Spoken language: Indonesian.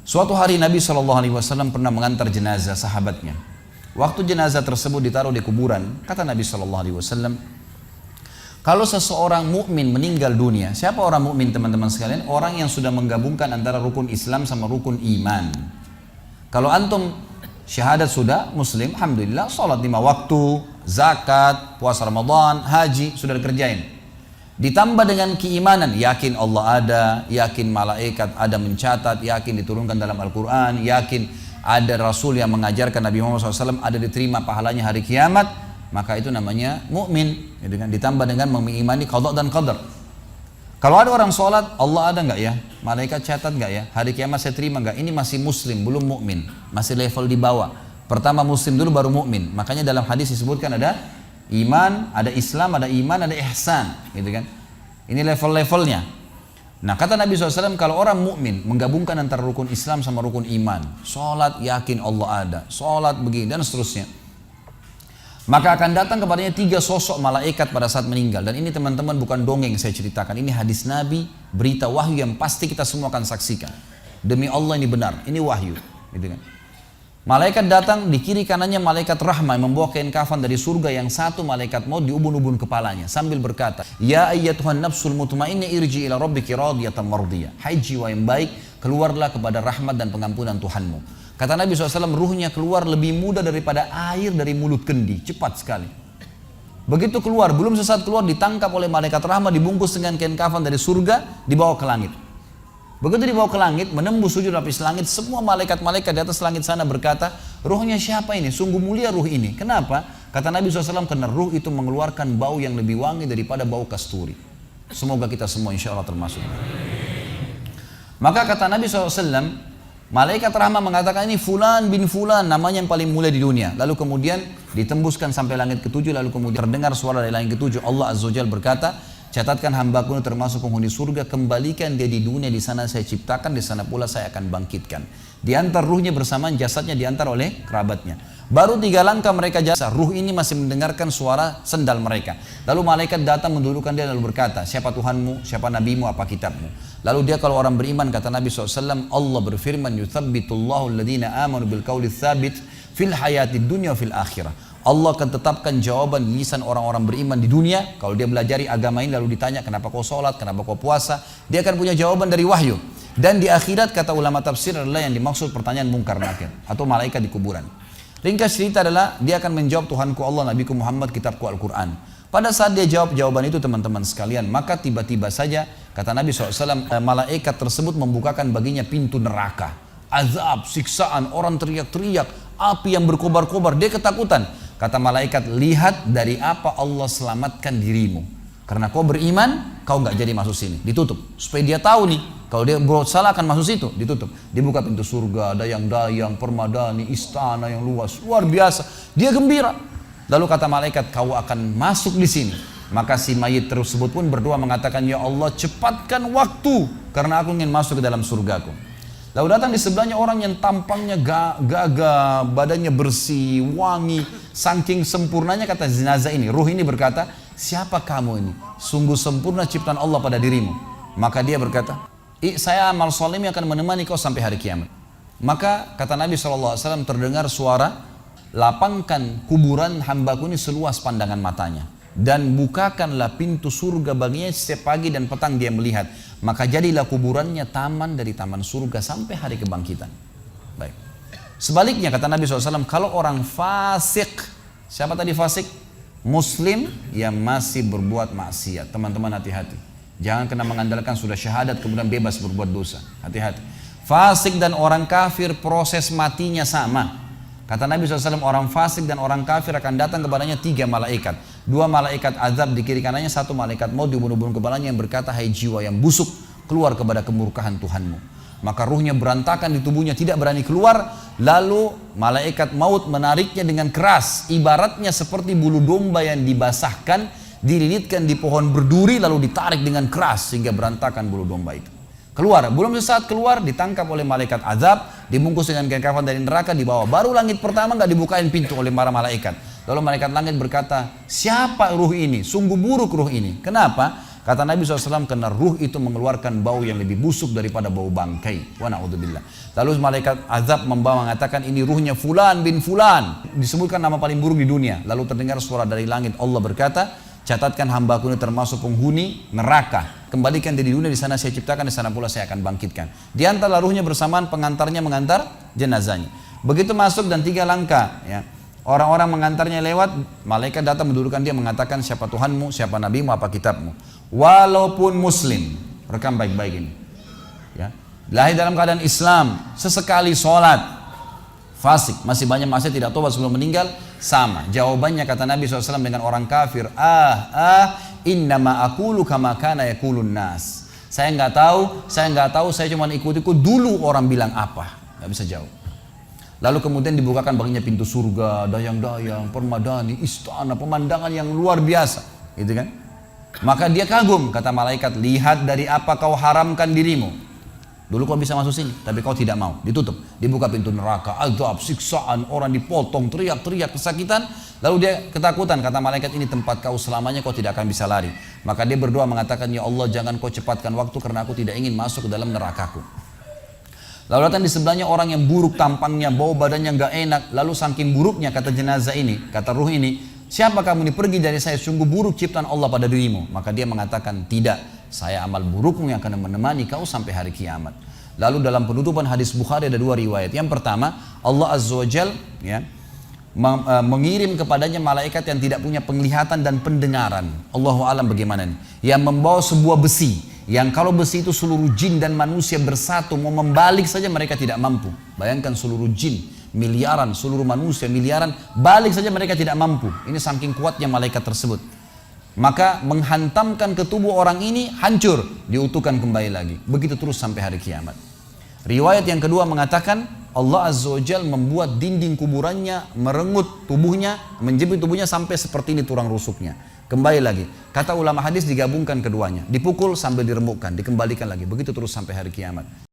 Suatu hari Nabi SAW pernah mengantar jenazah sahabatnya. Waktu jenazah tersebut ditaruh di kuburan, kata Nabi SAW, kalau seseorang mukmin meninggal dunia, siapa orang mukmin teman-teman sekalian? Orang yang sudah menggabungkan antara rukun Islam sama rukun iman. Kalau antum syahadat sudah, muslim, alhamdulillah, sholat 5 waktu, zakat, puasa Ramadan, haji, sudah dikerjain. Ditambah dengan keimanan, yakin Allah ada, yakin malaikat ada mencatat, yakin diturunkan dalam Al-Quran, yakin ada Rasul yang mengajarkan Nabi Muhammad SAW ada diterima pahalanya hari kiamat, maka itu namanya mukmin. Ditambah dengan mengimani qada dan qadar. Kalau ada orang sholat, Allah ada nggak ya? Malaikat catat nggak ya? Hari kiamat saya terima nggak? Ini masih muslim, belum mukmin, masih level di bawah. Pertama muslim dulu baru mukmin. Makanya dalam hadis disebutkan ada iman, ada Islam, ada iman, ada ihsan, gitu kan? Ini level-levelnya. Nah, kata Nabi SAW, kalau orang mukmin menggabungkan antara rukun Islam sama rukun iman, sholat yakin Allah ada, sholat begini dan seterusnya, maka akan datang kepadanya 3 sosok malaikat pada saat meninggal. Dan ini teman-teman bukan dongeng saya ceritakan, ini hadis Nabi, berita wahyu yang pasti kita semua akan saksikan. Demi Allah ini benar, ini wahyu, gitu kan? Malaikat datang, di kiri kanannya malaikat rahmah yang membawa kain kafan dari surga, yang satu malaikat maut di ubun-ubun kepalanya sambil berkata, ya ayyatuhan nafsul mutmainnah irji ila rabbiki radiyatan mardiyah. Hai jiwa yang baik, keluarlah kepada rahmat dan pengampunan Tuhanmu. Kata Nabi SAW, ruhnya keluar lebih mudah daripada air dari mulut kendi, cepat sekali. Begitu keluar, belum sesaat keluar ditangkap oleh malaikat rahmah, dibungkus dengan kain kafan dari surga, dibawa ke langit. Begitu dibawa ke langit, menembus 7 lapis langit, semua malaikat-malaikat di atas langit sana berkata, ruhnya siapa ini? Sungguh mulia ruh ini. Kenapa? Kata Nabi SAW, karena ruh itu mengeluarkan bau yang lebih wangi daripada bau kasturi. Semoga kita semua insya Allah termasuk. Maka kata Nabi SAW, malaikat rahmah mengatakan ini fulan bin fulan, namanya yang paling mulia di dunia. Lalu kemudian ditembuskan sampai langit ke-7, lalu kemudian terdengar suara dari langit ke-7. Allah Azza wa Jalla berkata, catatkan hambaku termasuk penghuni surga, kembalikan dia di dunia, di sana saya ciptakan, di sana pula saya akan bangkitkan. Diantar ruhnya bersamaan jasadnya diantar oleh kerabatnya. Baru 3 langkah mereka jasa, ruh ini masih mendengarkan suara sendal mereka. Lalu malaikat datang mendudukkan dia lalu berkata, siapa Tuhanmu, siapa nabimu, apa kitabmu? Lalu dia kalau orang beriman, kata Nabi SAW, Allah berfirman, yuthabbitullahu alladhina amanu bil qawli tsabit fil hayatid dunya fil akhirah. Allah akan tetapkan jawaban lisan orang-orang beriman di dunia. Kalau dia belajari agama ini lalu ditanya kenapa kau sholat, kenapa kau puasa, dia akan punya jawaban dari wahyu. Dan di akhirat kata ulama tafsir adalah yang dimaksud pertanyaan mungkar nakir atau malaikat di kuburan. Ringkas cerita adalah dia akan menjawab, Tuhanku Allah, Nabiku Muhammad, kitabku Al-Quran. Pada saat dia jawab jawaban itu teman-teman sekalian, maka tiba-tiba saja kata Nabi SAW, malaikat tersebut membukakan baginya pintu neraka. Azab, siksaan, orang teriak-teriak, api yang berkobar-kobar, dia ketakutan. Kata malaikat, lihat dari apa Allah selamatkan dirimu. Karena kau beriman, kau nggak jadi masuk sini. Ditutup. Supaya dia tahu nih, kalau dia berbuat salah akan masuk situ. Ditutup. Dibuka pintu surga, dayang-dayang, permadani, istana yang luas. Luar biasa. Dia gembira. Lalu kata malaikat, kau akan masuk di sini. Maka si mayit tersebut pun berdoa mengatakan, ya Allah cepatkan waktu, karena aku ingin masuk ke dalam surgaku. Lalu datang di sebelahnya orang yang tampangnya gagah, badannya bersih, wangi, saking sempurnanya kata jenazah ini. Ruh ini berkata, siapa kamu ini? Sungguh sempurna ciptaan Allah pada dirimu. Maka dia berkata, saya amal soleh yang akan menemani kau sampai hari kiamat. Maka kata Nabi SAW terdengar suara, lapangkan kuburan hambaku ini seluas pandangan matanya. Dan bukakanlah pintu surga baginya setiap pagi dan petang dia melihat. Maka jadilah kuburannya taman dari taman surga sampai hari kebangkitan. Baik. Sebaliknya kata Nabi SAW, kalau orang fasik, siapa tadi fasik? Muslim yang masih berbuat maksiat. Teman-teman hati-hati. Jangan kena mengandalkan sudah syahadat kemudian bebas berbuat dosa. Hati-hati. Fasik dan orang kafir proses matinya sama. Kata Nabi SAW, orang fasik dan orang kafir akan datang kepadanya 3 malaikat. 2 malaikat azab di kiri kanannya, 1 malaikat maut di ubun-ubun kepalanya yang berkata, hai jiwa yang busuk, keluar kepada kemurkaan Tuhanmu. Maka ruhnya berantakan di tubuhnya, tidak berani keluar. Lalu malaikat maut menariknya dengan keras. Ibaratnya seperti bulu domba yang dibasahkan, dililitkan di pohon berduri, lalu ditarik dengan keras sehingga berantakan bulu domba itu. Keluar, belum sesaat keluar ditangkap oleh malaikat azab, dibungkus dengan kain kafan dari neraka, dibawa. Baru langit pertama nggak dibukain pintu oleh para malaikat. Lalu malaikat langit berkata, siapa ruh ini? Sungguh buruk ruh ini. Kenapa? Kata Nabi SAW, karena ruh itu mengeluarkan bau yang lebih busuk daripada bau bangkai. Wa na'udzubillah. Lalu malaikat azab membawa mengatakan, ini ruhnya fulan bin fulan. Disebutkan nama paling buruk di dunia. Lalu terdengar suara dari langit. Allah berkata, catatkan hambaku ini termasuk penghuni neraka. Kembalikan dia di dunia, di sana saya ciptakan, di sana pula saya akan bangkitkan. Di antara ruhnya bersamaan pengantarnya mengantar jenazahnya. Begitu masuk dan 3 langkah, ya. Orang-orang mengantarnya lewat, malaikat datang mendudukan dia, mengatakan siapa Tuhanmu, siapa Nabimu, apa kitabmu. Walaupun muslim, rekam baik-baik ini, ya. Lahir dalam keadaan Islam, sesekali sholat, fasik, masih banyak masih tidak tobat sebelum meninggal, sama. Jawabannya kata Nabi SAW dengan orang kafir, innama aqulu kama kana yaqulun nas. Saya nggak tahu, saya cuma ikut-ikut dulu orang bilang apa, nggak bisa jawab. Lalu kemudian dibukakan baginya pintu surga, dayang-dayang, permadani, istana, pemandangan yang luar biasa, gitu kan? Maka dia kagum, kata malaikat, lihat dari apa kau haramkan dirimu. Dulu kau bisa masuk sini, tapi kau tidak mau, ditutup. Dibuka pintu neraka, azab, siksaan, orang dipotong, teriak-teriak, kesakitan. Lalu dia ketakutan, kata malaikat, ini tempat kau selamanya, kau tidak akan bisa lari. Maka dia berdoa mengatakan, ya Allah jangan kau cepatkan waktu karena aku tidak ingin masuk ke dalam nerakaku. Lalu datang di sebelahnya orang yang buruk tampangnya, bau badannya nggak enak. Lalu saking buruknya kata jenazah ini, kata ruh ini, siapa kamu ini, pergi dari saya, sungguh buruk ciptaan Allah pada dirimu. Maka dia mengatakan, tidak, saya amal burukmu yang akan menemani kau sampai hari kiamat. Lalu dalam penutupan hadis Bukhari ada 2 riwayat. Yang pertama, Allah Azza wa Jal, ya, mengirim kepadanya malaikat yang tidak punya penglihatan dan pendengaran. Allahu alam bagaimana nih, yang membawa sebuah besi, yang kalau besi itu seluruh jin dan manusia bersatu mau membalik saja mereka tidak mampu. Bayangkan seluruh jin miliaran, seluruh manusia miliaran, balik saja mereka tidak mampu. Ini saking kuatnya malaikat tersebut. Maka menghantamkan ke tubuh orang ini, hancur, diutuhkan kembali lagi. Begitu terus sampai hari kiamat. Riwayat yang kedua mengatakan, Allah Azza wa Jal membuat dinding kuburannya merengut tubuhnya, menjepit tubuhnya sampai seperti ini tulang rusuknya. Kembali lagi, kata ulama hadis digabungkan keduanya, dipukul sambil diremukkan, dikembalikan lagi, begitu terus sampai hari kiamat.